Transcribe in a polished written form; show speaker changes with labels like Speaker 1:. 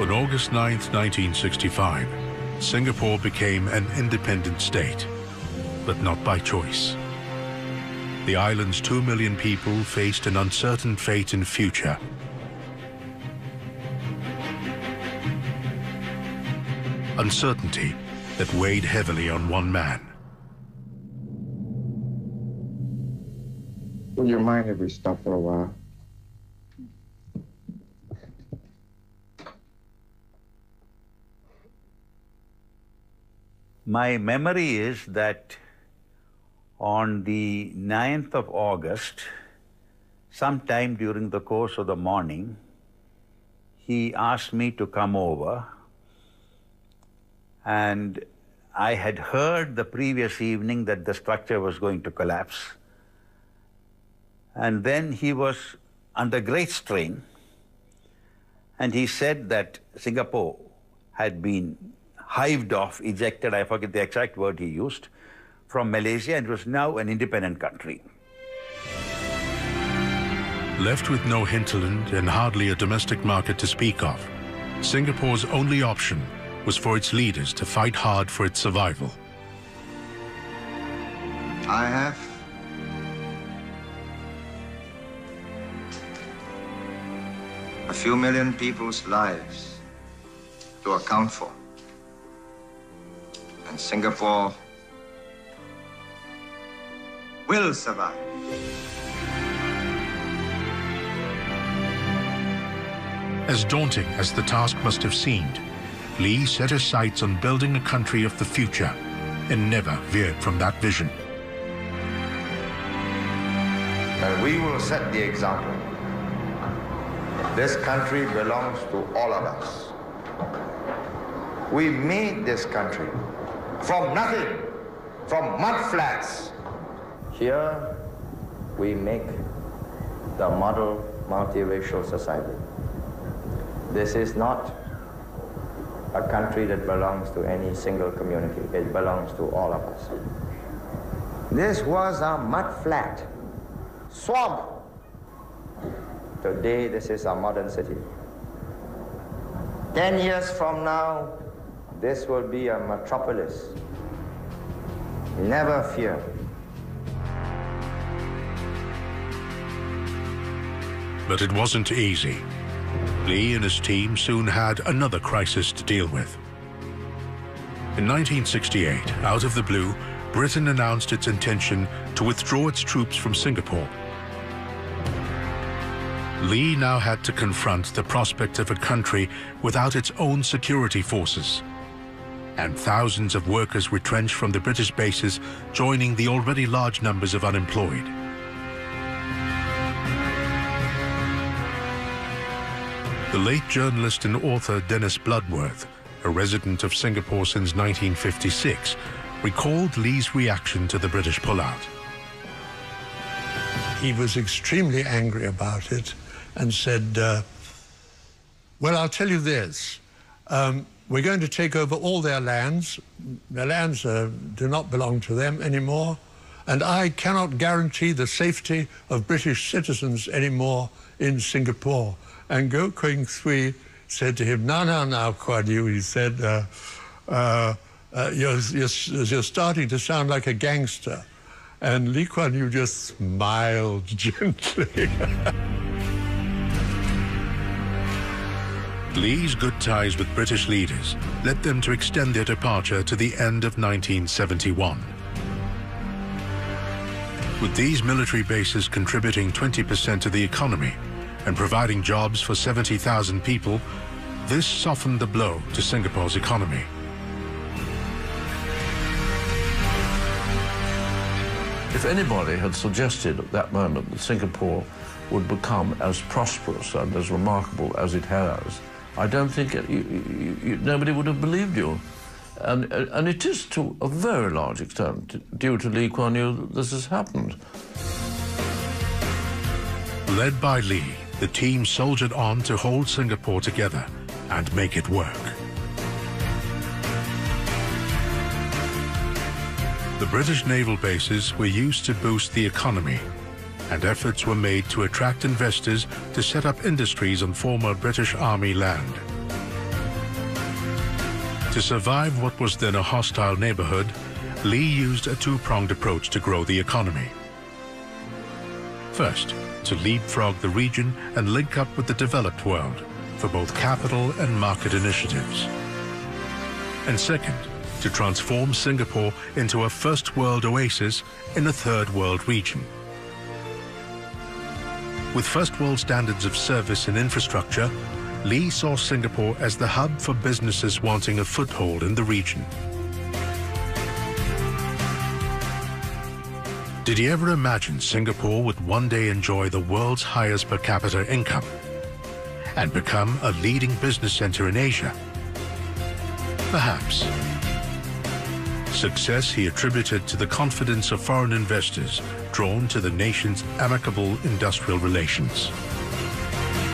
Speaker 1: On August 9, 1965, Singapore became an independent state, but not by choice. The island's 2 million people faced an uncertain fate in future. Uncertainty that weighed heavily on one man.
Speaker 2: Would you mind if we stop for a while?
Speaker 3: My memory is that on the 9th of August, sometime during the course of the morning, he asked me to come over, and I had heard the previous evening that the structure was going to collapse. And then he was under great strain, and he said that Singapore had been hived off, ejected, I forget the exact word he used, from Malaysia, and was now an independent country.
Speaker 1: Left with no hinterland and hardly a domestic market to speak of, Singapore's only option was for its leaders to fight hard for its survival.
Speaker 2: I have a few million people's lives to account for. And Singapore will survive.
Speaker 1: As daunting as the task must have seemed, Lee set his sights on building a country of the future and never veered from that vision.
Speaker 2: And we will set the example. This country belongs to all of us. We made this country from nothing, from mud flats. Here, we make the model multiracial society. This is not a country that belongs to any single community. It belongs to all of us. This was a mud flat, swamp. Today, this is a modern city. 10 years from now, this will be a metropolis. Never fear.
Speaker 1: But it wasn't easy. Lee and his team soon had another crisis to deal with. In 1968, out of the blue, Britain announced its intention to withdraw its troops from Singapore. Lee now had to confront the prospect of a country without its own security forces, and thousands of workers retrenched from the British bases, joining the already large numbers of unemployed. The late journalist and author Dennis Bloodworth, a resident of Singapore since 1956, recalled Lee's reaction to the British pullout.
Speaker 4: He was extremely angry about it and said, well, I'll tell you this. We're going to take over all their lands. Their lands do not belong to them anymore. And I cannot guarantee the safety of British citizens anymore in Singapore. And Goh Keng Swee said to him, now, Kwan Yew, he said, you're starting to sound like a gangster. And Lee Kuan Yew just smiled gently.
Speaker 1: Lee's good ties with British leaders led them to extend their departure to the end of 1971. With these military bases contributing 20% of the economy and providing jobs for 70,000 people, this softened the blow to Singapore's economy.
Speaker 5: If anybody had suggested at that moment that Singapore would become as prosperous and as remarkable as it has, I don't think nobody would have believed you. And it is to a very large extent due to Lee Kuan Yew that this has happened.
Speaker 1: Led by Lee, the team soldiered on to hold Singapore together and make it work. The British naval bases were used to boost the economy, and efforts were made to attract investors to set up industries on former British Army land. To survive what was then a hostile neighborhood, Lee used a two-pronged approach to grow the economy. First, to leapfrog the region and link up with the developed world for both capital and market initiatives. And second, to transform Singapore into a first world oasis in a third world region. With first world standards of service and infrastructure, Lee saw Singapore as the hub for businesses wanting a foothold in the region. Did he ever imagine Singapore would one day enjoy the world's highest per capita income and become a leading business center in Asia? Perhaps. Success he attributed to the confidence of foreign investors drawn to the nation's amicable industrial relations.